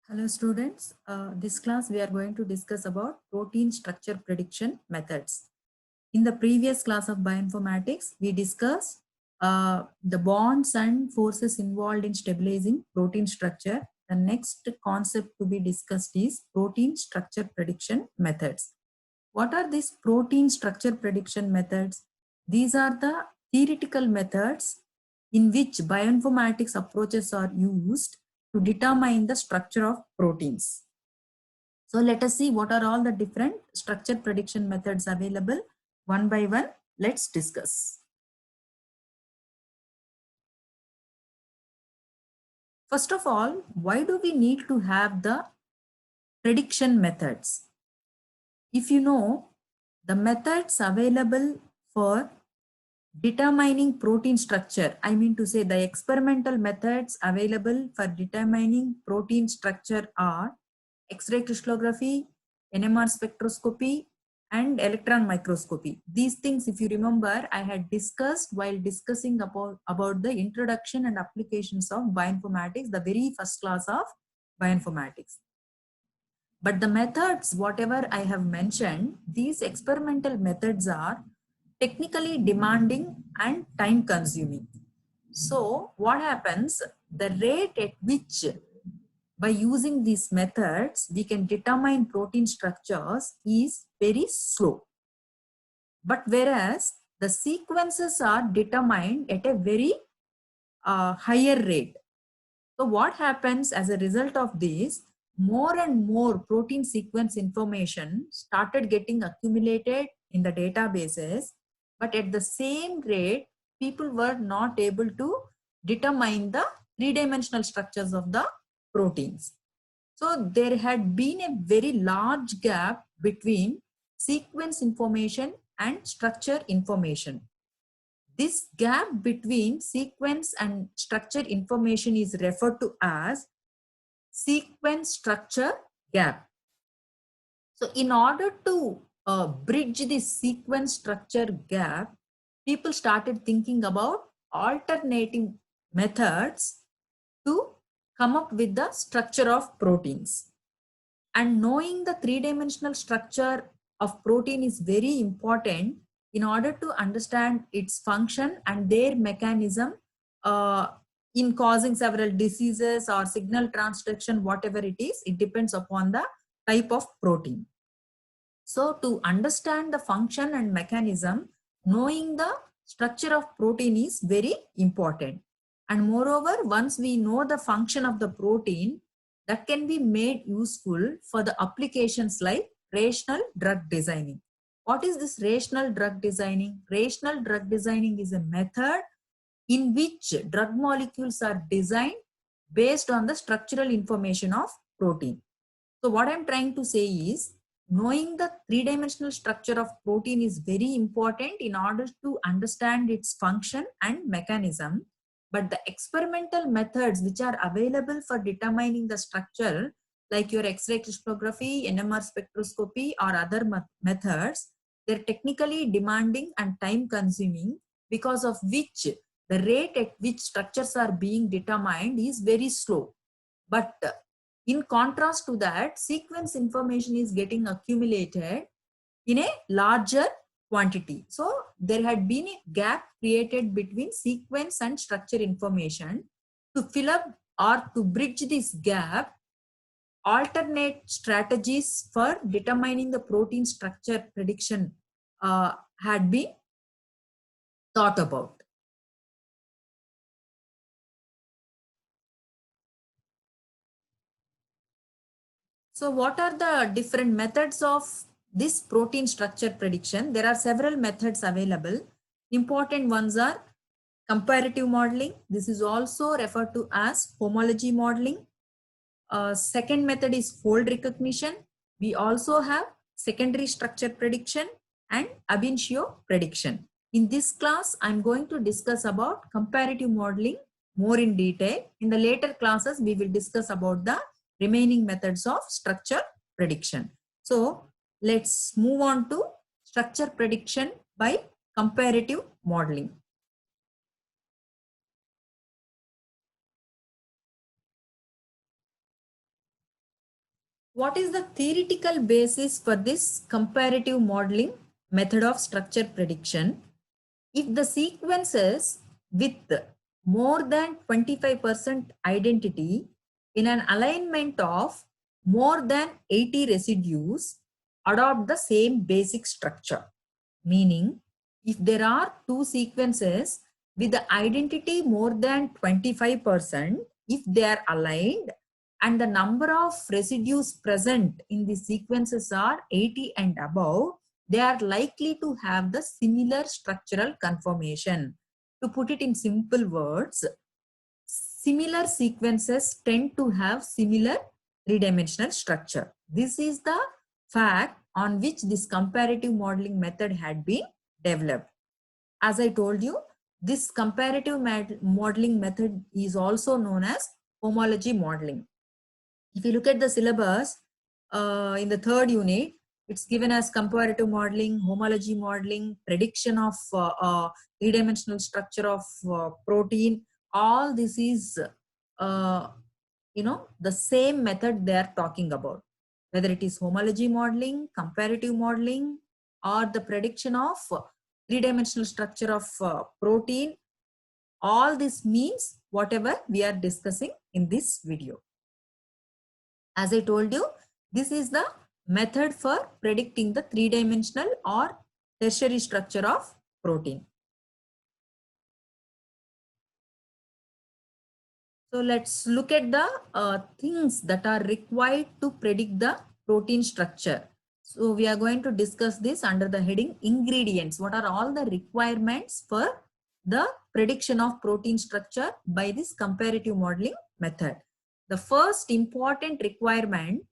Hello students, this class we are going to discuss about protein structure prediction methods. In the previous class of bioinformatics, we discussed the bonds and forces involved in stabilizing protein structure. The next concept to be discussed is protein structure prediction methods. What are these protein structure prediction methods? These are the theoretical methods in which bioinformatics approaches are used to determine the structure of proteins. So let us see what are all the different structure prediction methods available. One by one, let's discuss. First of all, why do we need to have the prediction methods? If you know the methods available for determining protein structure, I mean to say the experimental methods available for determining protein structure are X-ray crystallography, NMR spectroscopy, and electron microscopy. These things, if you remember, I had discussed while discussing about the introduction and applications of bioinformatics, the very first class of bioinformatics. But the methods, whatever I have mentioned, these experimental methods are technically demanding and time consuming. So what happens, the rate at which by using these methods we can determine protein structures is very slow. But whereas the sequences are determined at a very higher rate. So what happens as a result of this, more and more protein sequence information started getting accumulated in the databases, but at the same rate, people were not able to determine the three-dimensional structures of the proteins. So there had been a very large gap between sequence information and structure information. This gap between sequence and structure information is referred to as sequence structure gap. So in order to bridge this sequence structure gap, people started thinking about alternating methods to come up with the structure of proteins. And knowing the three-dimensional structure of protein is very important in order to understand its function and their mechanism in causing several diseases or signal transduction, whatever it is, it depends upon the type of protein. So to understand the function and mechanism, knowing the structure of protein is very important. And moreover, once we know the function of the protein, that can be made useful for the applications like rational drug designing. What is this rational drug designing? Rational drug designing is a method in which drug molecules are designed based on the structural information of protein. So what I'm trying to say is, knowing the three-dimensional structure of protein is very important in order to understand its function and mechanism. But the experimental methods which are available for determining the structure, like your X-ray crystallography, NMR spectroscopy, or other methods, they're technically demanding and time consuming, because of which the rate at which structures are being determined is very slow. But in contrast to that, sequence information is getting accumulated in a larger quantity. So there had been a gap created between sequence and structure information. To fill up or to bridge this gap, alternate strategies for determining the protein structure prediction had been thought about. So what are the different methods of this protein structure prediction? There are several methods available. Important ones are comparative modeling. This is also referred to as homology modeling. Second method is fold recognition. We also have secondary structure prediction and ab initio prediction. In this class, I'm going to discuss about comparative modeling more in detail. In the later classes, we will discuss about the remaining methods of structure prediction. So let's move on to structure prediction by comparative modeling. What is the theoretical basis for this comparative modeling method of structure prediction? If the sequences with more than 25% identity in an alignment of more than 80 residues adopt the same basic structure, meaning if there are two sequences with the identity more than 25%, if they are aligned and the number of residues present in the sequences are 80 and above, they are likely to have the similar structural conformation. To put it in simple words, similar sequences tend to have similar three-dimensional structure. This is the fact on which this comparative modeling method had been developed. As I told you, this comparative modeling method is also known as homology modeling. If you look at the syllabus in the third unit, it's given as comparative modeling, homology modeling, prediction of three-dimensional structure of protein. All this is, the same method they are talking about. Whether it is homology modeling, comparative modeling, or the prediction of three-dimensional structure of protein, all this means whatever we are discussing in this video. As I told you, this is the method for predicting the three-dimensional or tertiary structure of protein. So let's look at the things that are required to predict the protein structure. So we are going to discuss this under the heading ingredients. What are all the requirements for the prediction of protein structure by this comparative modeling method? The first important requirement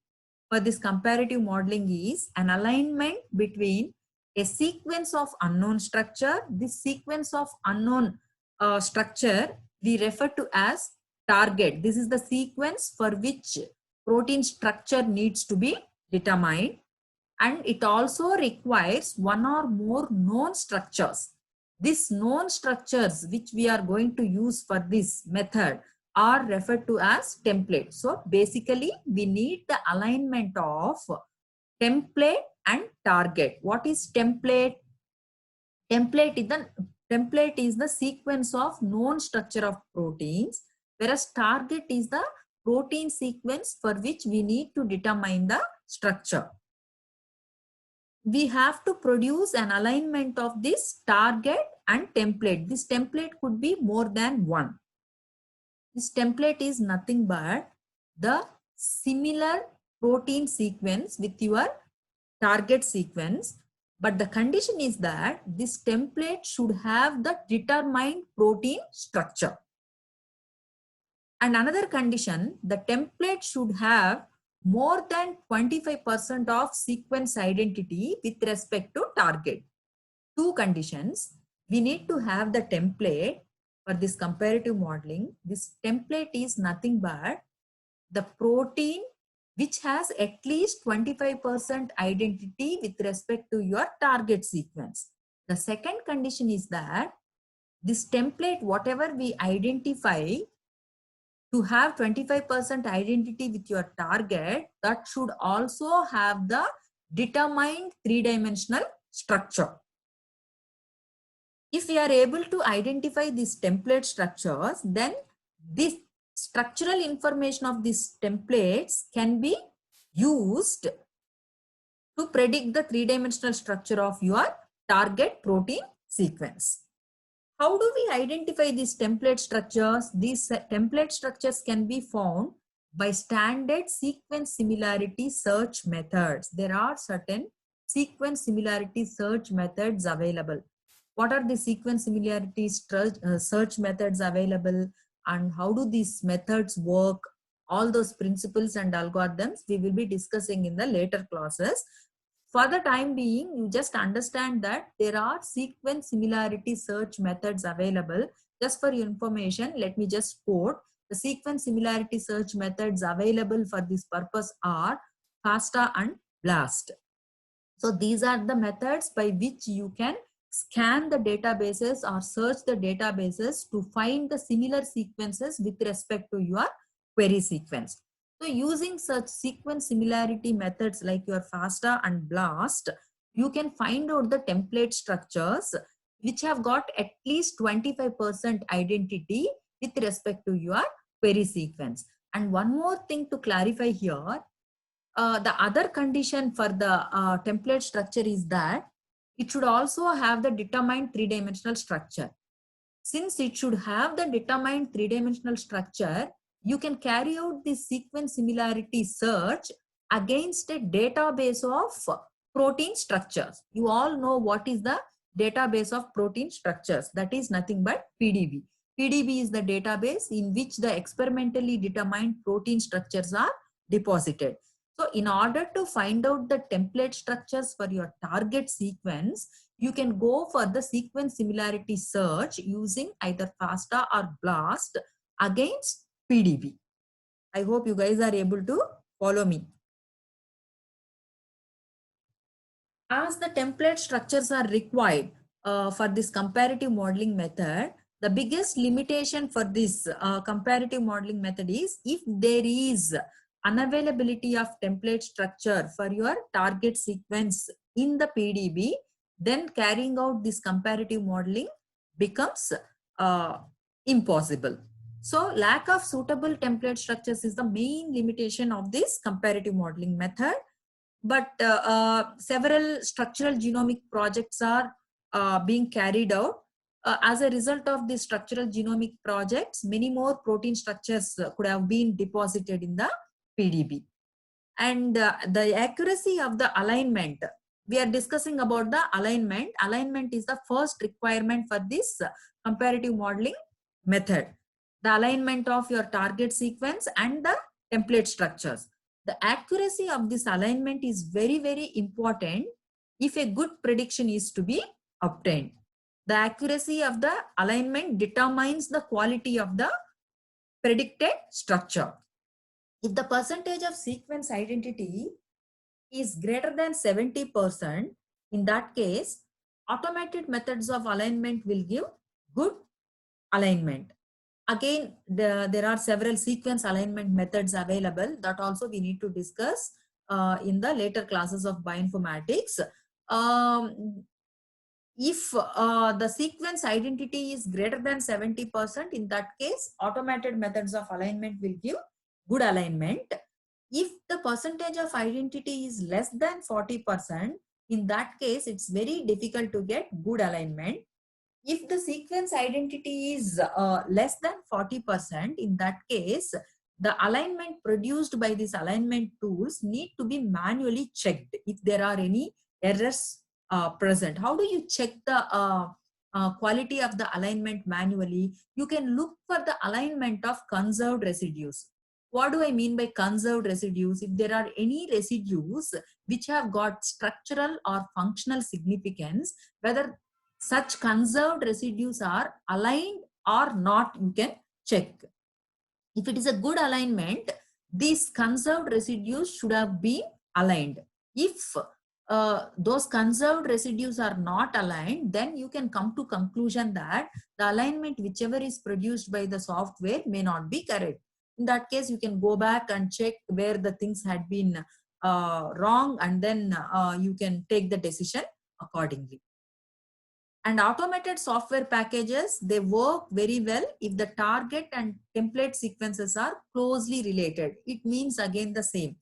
for this comparative modeling is an alignment between a sequence of unknown structure. This sequence of unknown structure we refer to as target. This is the sequence for which protein structure needs to be determined, and it also requires one or more known structures. These known structures which we are going to use for this method are referred to as template. So basically we need the alignment of template and target. What is template? Template is the sequence of known structure of proteins, whereas target is the protein sequence for which we need to determine the structure. We have to produce an alignment of this target and template. This template could be more than one. This template is nothing but the similar protein sequence with your target sequence, but the condition is that this template should have the determined protein structure. And another condition, the template should have more than 25% of sequence identity with respect to target. Two conditions. We need to have the template for this comparative modeling. This template is nothing but the protein which has at least 25% identity with respect to your target sequence. The second condition is that this template, whatever we identify to have 25% identity with your target, that should also have the determined three-dimensional structure. If we are able to identify these template structures, then this structural information of these templates can be used to predict the three-dimensional structure of your target protein sequence. How do we identify these template structures? These template structures can be found by standard sequence similarity search methods. There are certain sequence similarity search methods available. What are the sequence similarity search methods available, and how do these methods work? All those principles and algorithms we will be discussing in the later classes. For the time being, you just understand that there are sequence similarity search methods available. Just for your information, let me just quote. The sequence similarity search methods available for this purpose are FASTA and BLAST. So these are the methods by which you can scan the databases or search the databases to find the similar sequences with respect to your query sequence. So using such sequence similarity methods like your FASTA and BLAST, you can find out the template structures which have got at least 25% identity with respect to your query sequence. And one more thing to clarify here, the other condition for the template structure is that it should also have the determined three-dimensional structure. Since it should have the determined three-dimensional structure, you can carry out the sequence similarity search against a database of protein structures. You all know what is the database of protein structures. That is nothing but PDB. PDB is the database in which the experimentally determined protein structures are deposited. So in order to find out the template structures for your target sequence, you can go for the sequence similarity search using either FASTA or BLAST against PDB. I hope you guys are able to follow me. As the template structures are required for this comparative modeling method, the biggest limitation for this comparative modeling method is if there is unavailability of template structure for your target sequence in the PDB, then carrying out this comparative modeling becomes impossible. So lack of suitable template structures is the main limitation of this comparative modeling method. But several structural genomic projects are being carried out. As a result of the structural genomic projects, many more protein structures could have been deposited in the PDB. And the accuracy of the alignment, we are discussing about the alignment. Alignment is the first requirement for this comparative modeling method. The alignment of your target sequence and the template structures. The accuracy of this alignment is very, very important if a good prediction is to be obtained. The accuracy of the alignment determines the quality of the predicted structure. If the percentage of sequence identity is greater than 70%, in that case, automated methods of alignment will give good alignment. Again, there are several sequence alignment methods available that also we need to discuss in the later classes of bioinformatics. If the sequence identity is greater than 70%, in that case, automated methods of alignment will give good alignment. If the percentage of identity is less than 40%, in that case, it's very difficult to get good alignment. If the sequence identity is less than 40%, in that case, the alignment produced by these alignment tools need to be manually checked if there are any errors present. How do you check the quality of the alignment manually? You can look for the alignment of conserved residues. What do I mean by conserved residues? If there are any residues which have got structural or functional significance, whether such conserved residues are aligned or not, you can check. If it is a good alignment, these conserved residues should have been aligned. If those conserved residues are not aligned, then you can come to conclusion that the alignment whichever is produced by the software may not be correct. In that case, you can go back and check where the things had been wrong, and then you can take the decision accordingly. And automated software packages, they work very well if the target and template sequences are closely related. It means again the same.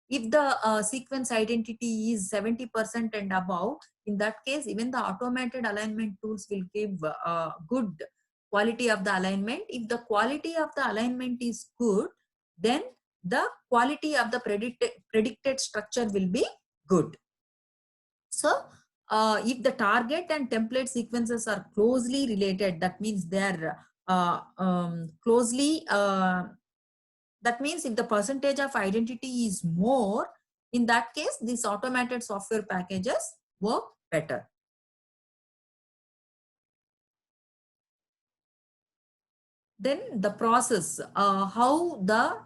If the sequence identity is 70% and above, in that case, even the automated alignment tools will give good quality of the alignment. If the quality of the alignment is good, then the quality of the predicted structure will be good. So, if the target and template sequences are closely related, that means they are closely, that means if the percentage of identity is more, in that case, these automated software packages work better. Then the process, how the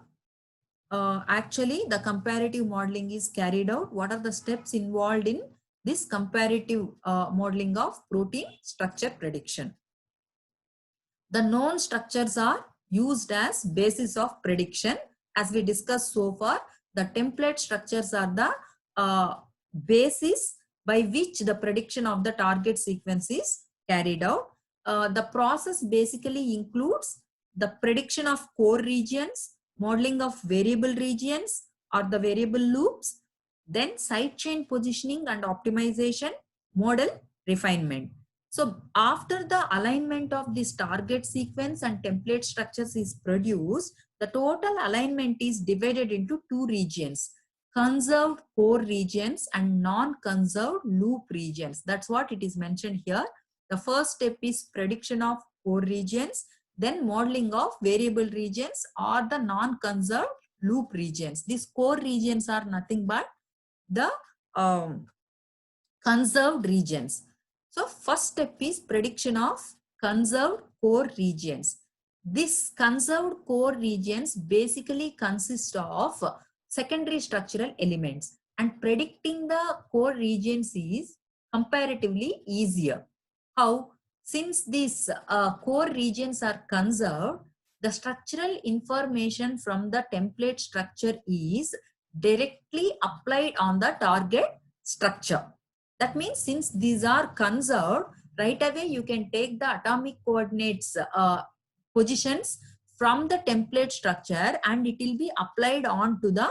actually the comparative modeling is carried out, what are the steps involved in this comparative modeling of protein structure prediction. The known structures are used as basis of prediction as we discussed so far, the template structures are the basis by which the prediction of the target sequence is carried out. The process basically includes the prediction of core regions, modeling of variable regions or the variable loops, then sidechain positioning and optimization, model refinement. So after the alignment of this target sequence and template structures is produced, the total alignment is divided into two regions: conserved core regions and non-conserved loop regions. That's what it is mentioned here. The first step is prediction of core regions, then modeling of variable regions or the non-conserved loop regions. These core regions are nothing but the conserved regions. So first step is prediction of conserved core regions. This conserved core regions basically consist of secondary structural elements, and predicting the core regions is comparatively easier. How? Since these core regions are conserved, the structural information from the template structure is directly applied on the target structure. That means since these are conserved, right away you can take the atomic coordinates positions from the template structure and it will be applied on to the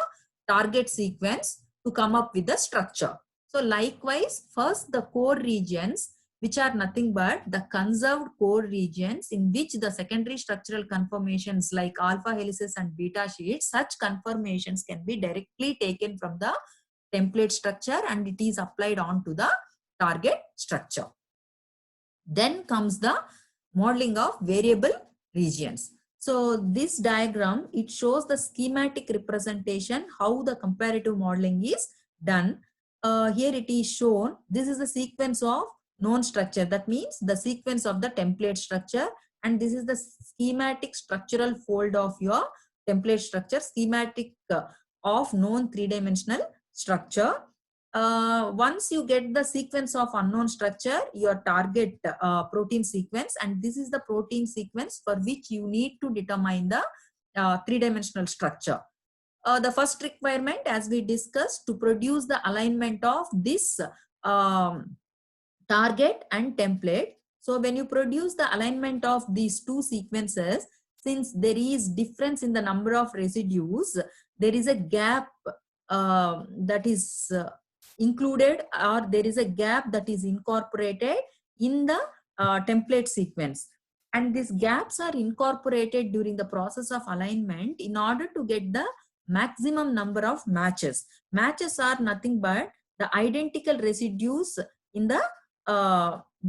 target sequence to come up with the structure. So likewise, first the core regions, which are nothing but the conserved core regions in which the secondary structural conformations like alpha helices and beta sheets, such conformations can be directly taken from the template structure and it is applied on to the target structure. Then comes the modeling of variable regions. So this diagram, it shows the schematic representation how the comparative modeling is done. Here it is shown, this is the sequence of known structure. That means the sequence of the template structure, and this is the schematic structural fold of your template structure, schematic of known three-dimensional structure. Once you get the sequence of unknown structure, your target protein sequence, and this is the protein sequence for which you need to determine the three-dimensional structure. The first requirement, as we discussed, to produce the alignment of this target and template. So when you produce the alignment of these two sequences, since there is difference in the number of residues, there is a gap that is included, or there is a gap that is incorporated in the template sequence. And these gaps are incorporated during the process of alignment in order to get the maximum number of matches. Matches are nothing but the identical residues in the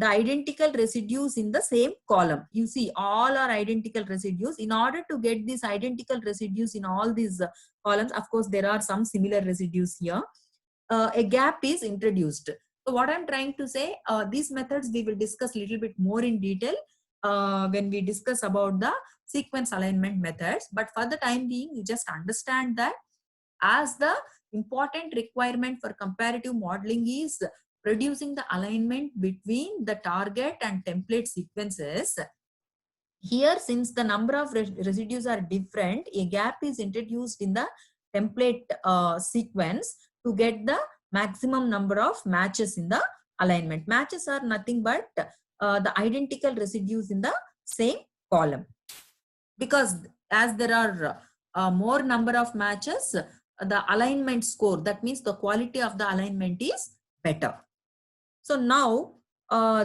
identical residues in the same column. You see, all are identical residues. In order to get these identical residues in all these columns, of course, there are some similar residues here. A gap is introduced. So what I'm trying to say, these methods we will discuss a little bit more in detail when we discuss about the sequence alignment methods. But for the time being, you just understand that as the important requirement for comparative modeling is producing the alignment between the target and template sequences. Here, since the number of residues are different, a gap is introduced in the template sequence to get the maximum number of matches in the alignment. Matches are nothing but the identical residues in the same column. Because as there are more number of matches, the alignment score, that means the quality of the alignment is better. So now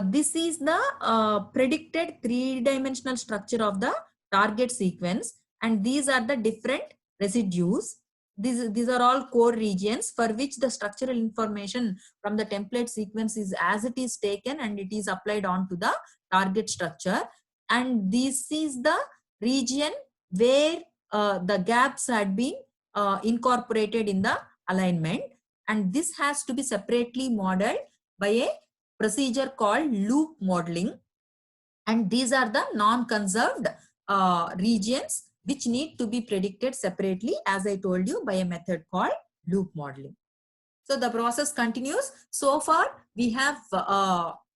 this is the predicted three-dimensional structure of the target sequence, and these are the different residues. These are all core regions for which the structural information from the template sequence is as it is taken and it is applied on to the target structure. And this is the region where the gaps had been incorporated in the alignment, and this has to be separately modeled by a procedure called loop modeling. And these are the non-conserved regions which need to be predicted separately, as I told you, by a method called loop modeling. So the process continues. So far, we have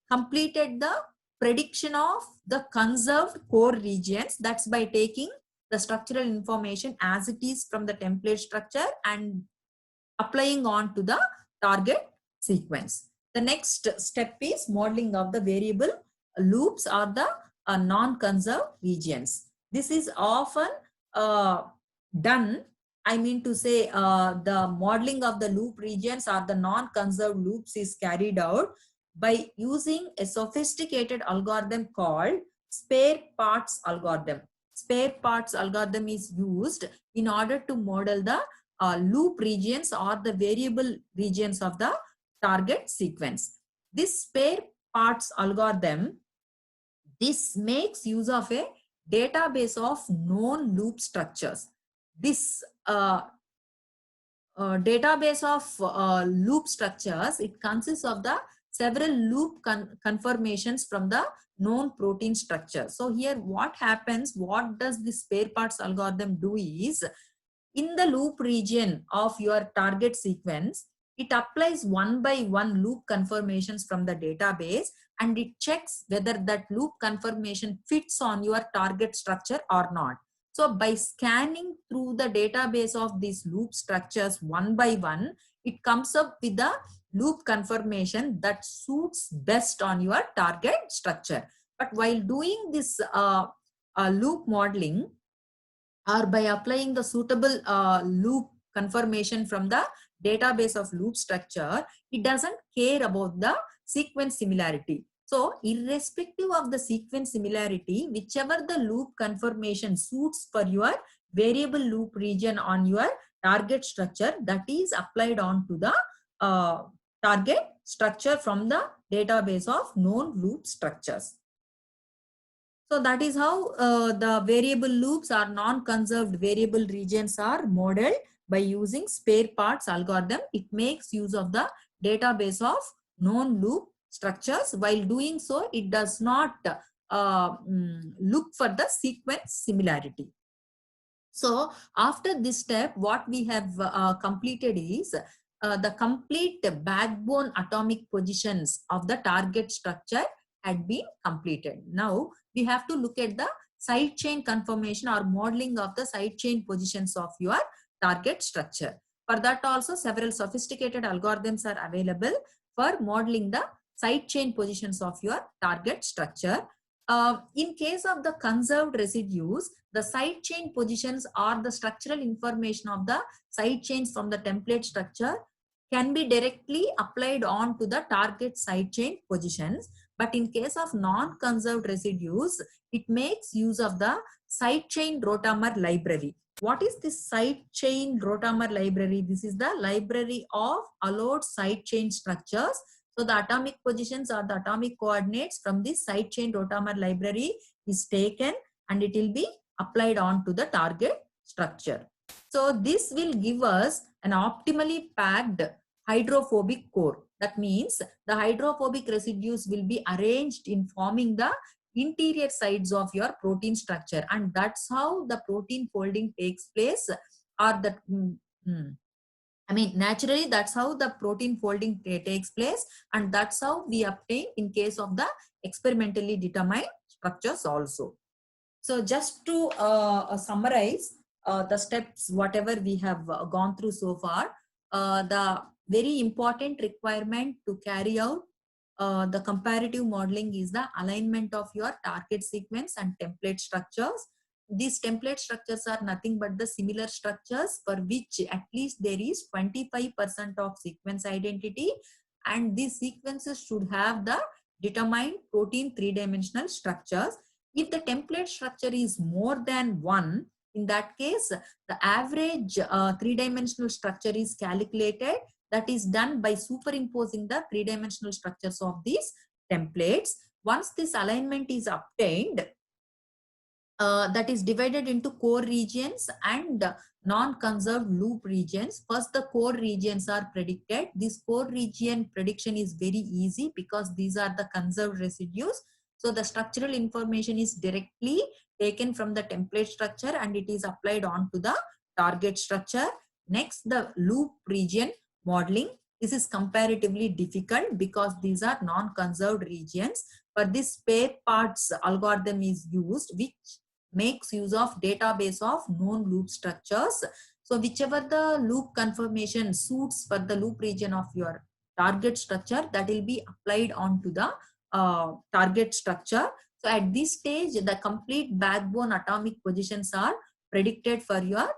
completed the prediction of the conserved core regions. That's by taking the structural information as it is from the template structure and applying on to the target sequence. The next step is modeling of the variable loops or the non-conserved regions. This is often done, I mean to say the modeling of the loop regions or the non-conserved loops is carried out by using a sophisticated algorithm called spare parts algorithm. Spare parts algorithm is used in order to model the loop regions or the variable regions of the target sequence. This spare parts algorithm, this makes use of a database of known loop structures. This database of loop structures, it consists of the several loop conformations from the known protein structure. So here what happens, what does this spare parts algorithm do is, in the loop region of your target sequence, it applies one by one loop conformations from the database and it checks whether that loop conformation fits on your target structure or not. So by scanning through the database of these loop structures one by one, it comes up with the loop conformation that suits best on your target structure. But while doing this loop modeling, or by applying the suitable loop conformation from the database of loop structure, it doesn't care about the sequence similarity. So irrespective of the sequence similarity, whichever the loop conformation suits for your variable loop region on your target structure, that is applied on to the target structure from the database of known loop structures. So that is how the variable loops or non-conserved variable regions are modeled by using spare parts algorithm. It makes use of the database of known loop structures. While doing so, it does not look for the sequence similarity. So after this step, what we have completed is the complete backbone atomic positions of the target structure had been completed. Now we have to look at the side chain conformation or modeling of the side chain positions of your target structure. For that also several sophisticated algorithms are available for modeling the side chain positions of your target structure. In case of the conserved residues, the side chain positions or the structural information of the side chains from the template structure can be directly applied on to the target side chain positions. But in case of non-conserved residues, it makes use of the side chain rotamer library. What is this side chain rotamer library? This is the library of allowed side chain structures. So the atomic positions or the atomic coordinates from this side chain rotamer library is taken and it will be applied on to the target structure. So this will give us an optimally packed hydrophobic core. That means the hydrophobic residues will be arranged in forming the interior sides of your protein structure, and that's how the protein folding takes place, or that naturally that's how the protein folding takes place, and that's how we obtain in case of the experimentally determined structures also. So just to summarize the steps, whatever we have gone through so far, the very important requirement to carry out the comparative modeling is the alignment of your target sequence and template structures. These template structures are nothing but the similar structures for which at least there is 25% of sequence identity, and these sequences should have the determined protein three-dimensional structures. If the template structure is more than one, in that case, the average three-dimensional structure is calculated. That is done by superimposing the three-dimensional structures of these templates. Once this alignment is obtained, that is divided into core regions and non-conserved loop regions. First, the core regions are predicted. This core region prediction is very easy because these are the conserved residues. So the structural information is directly taken from the template structure and it is applied on to the target structure. Next, the loop region modeling. This is comparatively difficult because these are non-conserved regions. For this spare parts algorithm is used, which makes use of database of known loop structures. So whichever the loop conformation suits for the loop region of your target structure, that will be applied onto the target structure. So at this stage, the complete backbone atomic positions are predicted for your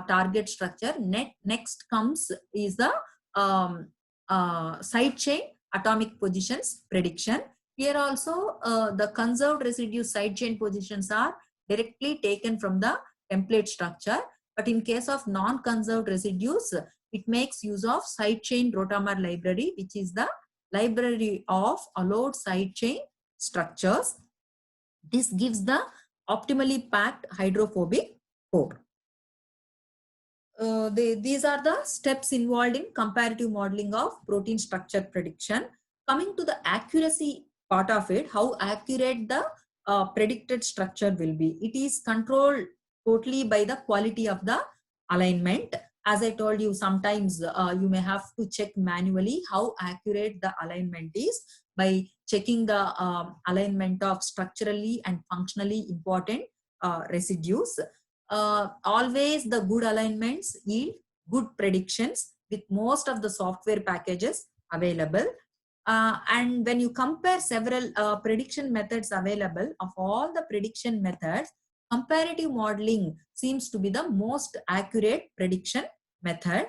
target structure. Next comes is the side chain atomic positions prediction. Here also the conserved residue side chain positions are directly taken from the template structure. But in case of non-conserved residues, it makes use of side chain rotamer library, which is the library of allowed side chain structures. This gives the optimally packed hydrophobic core. These are the steps involved in comparative modeling of protein structure prediction. Coming to the accuracy part of it, how accurate the predicted structure will be. It is controlled totally by the quality of the alignment. As I told you, sometimes you may have to check manually how accurate the alignment is by checking the alignment of structurally and functionally important residues. Always the good alignments yield good predictions with most of the software packages available. And when you compare several prediction methods available, of all the prediction methods, comparative modeling seems to be the most accurate prediction method.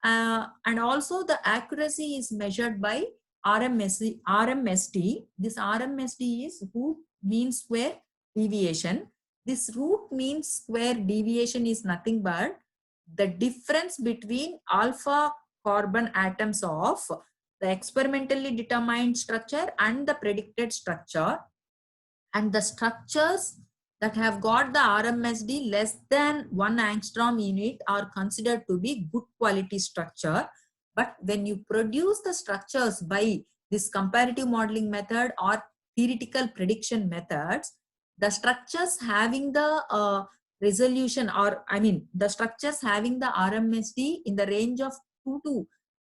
And also the accuracy is measured by RMSD. This RMSD is root mean square deviation. This root mean square deviation is nothing but the difference between alpha carbon atoms of the experimentally determined structure and the predicted structure, and the structures that have got the RMSD less than 1 angstrom unit are considered to be good quality structure. But when you produce the structures by this comparative modeling method or theoretical prediction methods, the structures having the resolution, or I mean the structures having the RMSD in the range of 2 to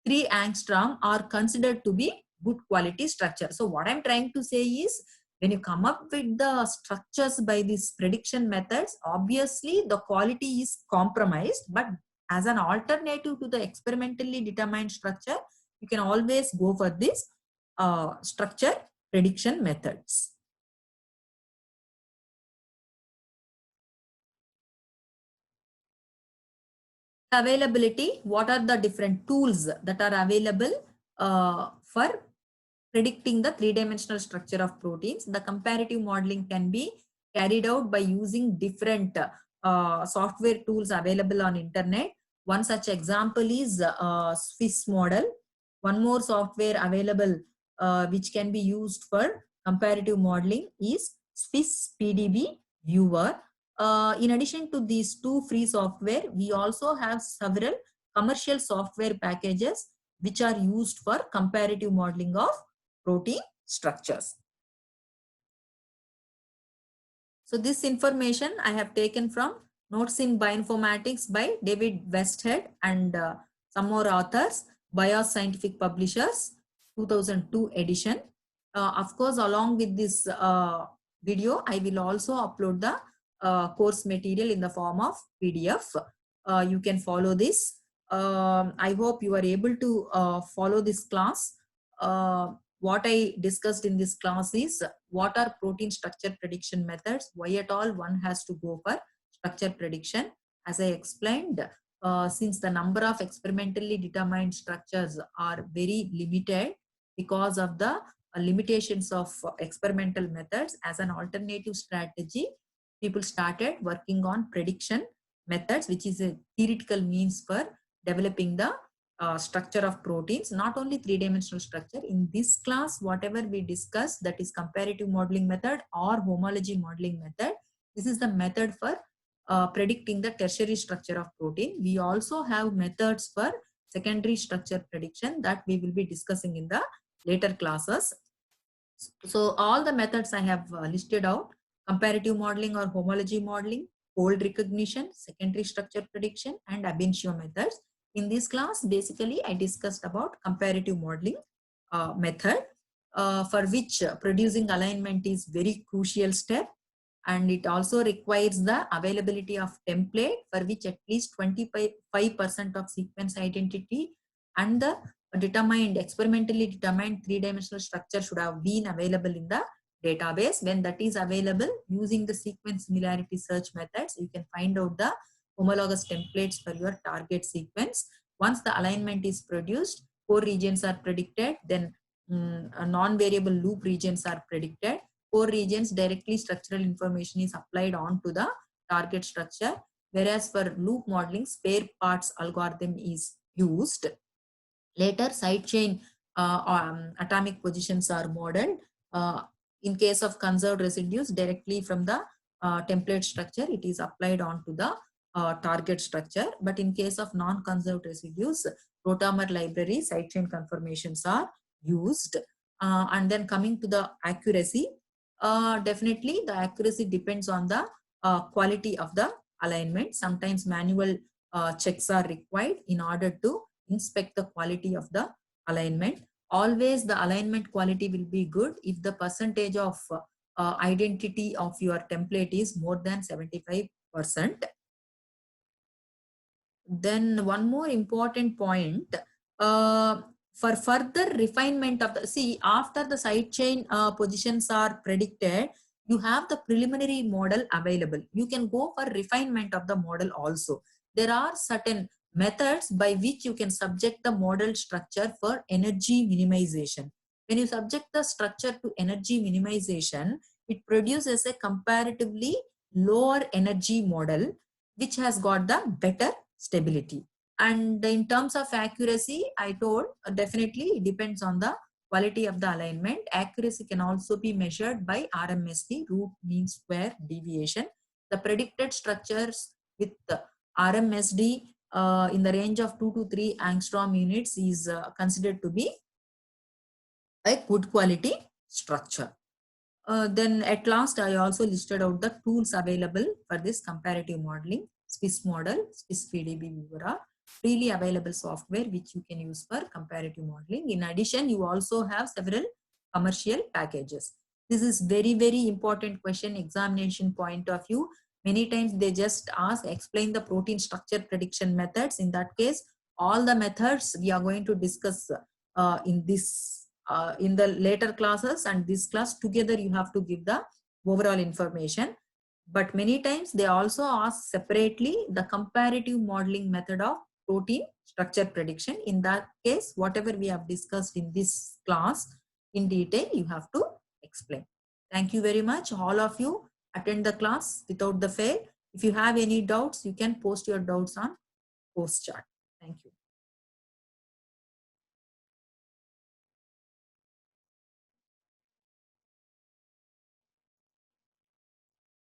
3 angstrom are considered to be good quality structure. So what I'm trying to say is, when you come up with the structures by these prediction methods, obviously the quality is compromised, but as an alternative to the experimentally determined structure, you can always go for this structure prediction methods. Availability, what are the different tools that are available for predicting the three-dimensional structure of proteins? The comparative modeling can be carried out by using different software tools available on internet. One such example is Swiss model. One more software available which can be used for comparative modeling is Swiss PDB viewer. In addition to these two free software, we also have several commercial software packages which are used for comparative modeling of protein structures. So this information I have taken from Notes in Bioinformatics by David Westhead and some more authors, BIOS Scientific Publishers, 2002 edition. Of course, along with this video, I will also upload the course material in the form of PDF. You can follow this. I hope you are able to follow this class. What I discussed in this class is what are protein structure prediction methods, why at all one has to go for structure prediction. As I explained, since the number of experimentally determined structures are very limited because of the limitations of experimental methods, as an alternative strategy, people started working on prediction methods, which is a theoretical means for developing the structure of proteins, not only three-dimensional structure. In this class, whatever we discuss, that is comparative modeling method or homology modeling method, this is the method for predicting the tertiary structure of protein. We also have methods for secondary structure prediction that we will be discussing in the later classes. So all the methods I have listed out: comparative modeling or homology modeling, fold recognition, secondary structure prediction, and ab initio methods. In this class, basically, I discussed about comparative modeling method, for which producing alignment is very crucial step. and it also requires the availability of template for which at least 25% of sequence identity and the experimentally determined three-dimensional structure should have been available in the database. When that is available, using the sequence similarity search methods, you can find out the homologous templates for your target sequence. Once the alignment is produced, core regions are predicted, then non-variable loop regions are predicted. Core regions, directly structural information is applied onto the target structure, whereas for loop modeling, spare parts algorithm is used. Later, sidechain atomic positions are modeled. In case of conserved residues, directly from the template structure, it is applied onto the target structure. But in case of non-conserved residues, rotamer library sidechain conformations are used. And then coming to the accuracy, definitely the accuracy depends on the quality of the alignment. Sometimes manual checks are required in order to inspect the quality of the alignment. Always the alignment quality will be good if the percentage of identity of your template is more than 75%. Then one more important point, for further refinement of the, see, after the sidechain positions are predicted, you have the preliminary model available. You can go for refinement of the model also. There are certain methods by which you can subject the model structure for energy minimization. When you subject the structure to energy minimization, it produces a comparatively lower energy model which has got the better stability. And in terms of accuracy, I told definitely it depends on the quality of the alignment. Accuracy can also be measured by RMSD, root mean square deviation. The predicted structures with RMSD in the range of 2 to 3 angstrom units is considered to be a good quality structure. Then at last, I also listed out the tools available for this comparative modeling. Swiss model, SwissVDB Viewer are freely available software which you can use for comparative modeling. In addition, you also have several commercial packages. This is very, very important question examination point of view. Many times they just ask, explain the protein structure prediction methods. In that case, all the methods we are going to discuss in this in the later classes, and this class together you have to give the overall information. But many times they also ask separately the comparative modeling method of protein structure prediction. In that case, whatever we have discussed in this class in detail, you have to explain. Thank you very much. All of you attend the class without the fail. If you have any doubts, you can post your doubts on post chat. Thank you.